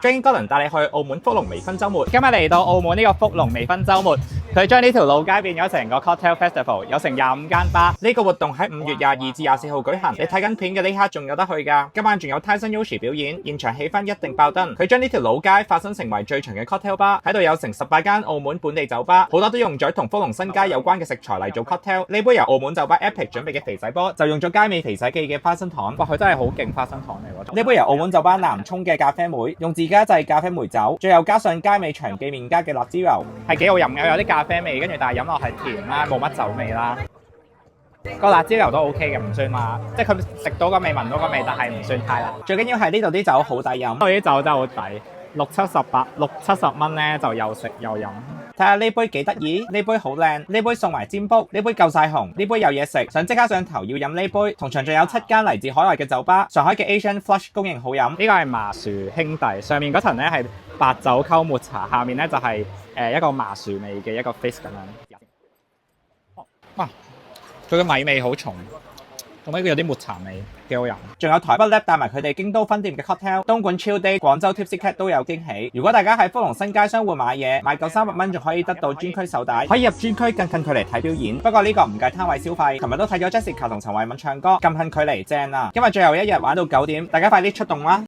Jane 哥倫帶你去澳門福隆微醺週末。今日嚟到澳門呢個福隆微醺週末，佢將呢條老街變咗成個 cocktail festival，有成25間吧。呢個活動喺5月22至24號舉行。你睇緊片嘅呢刻仲有得去㗎。今晚仲有 Tyson Yoshi 表演，現場氣氛一定爆燈。佢將呢條老街發生成為最長嘅 cocktail bar，喺度有成18間澳門本地酒吧，好多都用咗同福隆新街有關嘅食材嚟做 cocktail。呢杯由澳門酒吧 Epic 準備嘅肥仔波，就用咗街尾肥仔記嘅花生糖。哇，佢真係好勁花生糖嚟喎！呢杯由澳門酒吧南涌嘅咖啡妹，用自家製咖啡梅酒，最後加上街尾長記麵加嘅辣椒油，係幾好飲嘅，有啲咖啡味，跟住但係飲落係甜啦，冇乜酒味啦。個辣椒油都 OK 嘅，唔算話，即係佢食到個味、聞到個味，但係唔算太辣。最緊要係呢度啲酒好抵飲，呢度啲酒真係好抵，60-70蚊咧就又食又飲。睇下呢杯幾得意，呢杯好靚，呢杯送埋占卜，呢杯夠晒紅，呢杯有嘢食，想即刻上頭要飲呢杯。同場仲有7間嚟自海外嘅酒吧，上海嘅 Asian Flush 公認好飲。呢個係麻薯兄弟，上面嗰層咧係白酒溝抹茶，下面咧就係一個麻薯味嘅一個 face 咁樣。哇！佢嘅米味好重，同埋佢有啲抹茶味，幾好飲。仲有台北 Lab 帶埋佢哋京都分店嘅 cocktail，東莞 Chill Day、廣州 Tipsy Cat 都有驚喜。如果大家喺福隆新街商戶買嘢，買夠300蚊仲可以得到專區手帶，可以入專區更近距離睇表演。不過呢個唔計攤位消費。琴日都睇咗 Jessica 同陳慧敏唱歌，咁近距離正啊！今日最後一日玩到9點，大家快啲出動啦！